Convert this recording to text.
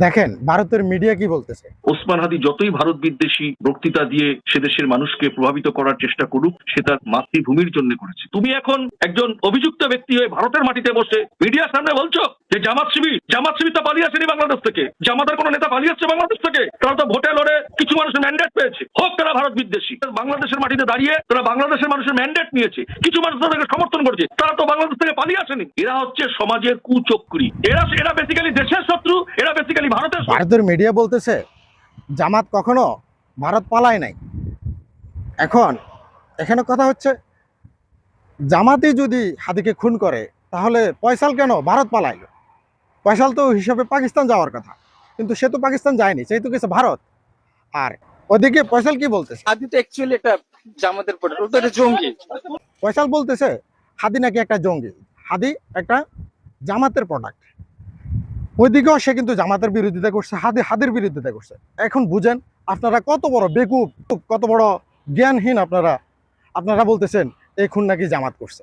দেখেন ভারতের মিডিয়া কি বলতেছে। ওসমান হাদি যতই ভারত বিদ্বেষী বক্তৃতা দিয়ে সে দেশের মানুষকে প্রভাবিত করার চেষ্টা করুক, সে তার মাতৃভূমির জন্য করেছে। তুমি এখন একজন অভিযুক্ত ব্যক্তি হয়ে ভারতের মাটিতে বসে মিডিয়ার সামনে বলছো যে জামাত শিবির তো পালিয়ে আসেনি বাংলাদেশ থেকে, জামাতের কোনো নেতা পালিয়ে আসছে বাংলাদেশ থেকে? তারা তো ভোটে লড়ে কিছু মানুষের ম্যান্ডেট পেয়েছে, হোক তারা ভারত বিদ্বেষী। বাংলাদেশের মাটিতে দাঁড়িয়ে তারা বাংলাদেশের মানুষের ম্যান্ডেট নিয়েছে, কিছু মানুষ তাদেরকে সমর্থন করছে, তারা তো বাংলাদেশ থেকে পালিয়ে আসেনি। এরা হচ্ছে সমাজের কুচক্রী, এরা বেসিক্যালি দেশের শত্রু, এরা বেসিক্যালি ভারতের শত্রু। ভারতের মিডিয়া বলতেছে জামাত কখনো ভারত পালায় নাই। এখন এখানে কথা হচ্ছে, জামাতই যদি হাদিকে খুন করে তাহলে ফয়সাল কেন ভারত পালাইলো? ফয়সাল তো হিসাবে পাকিস্তান যাওয়ার কথা, কিন্তু সে তো পাকিস্তান যায়নি, সেই তো গেছে ভারত। আর ওদিকে ফয়সাল কি বলতেছে? হাদি তো অ্যাকচুয়ালি একটা জামাতের প্রোডাক্ট, ও তো একটা জঙ্গি। ফয়সাল বলতেছে হাদি নাকি একটা জঙ্গি, হাদি একটা জামাতের প্রোডাক্ট। ওইদিকেও সে কিন্তু জামাতের বিরোধিতা করছে, হাদির বিরোধিতা করছে। এখন বুঝেন আপনারা কত বড় বেকুব, কত বড় জ্ঞানহীন আপনারা বলতেছেন এই খুন নাকি জামাত করছে।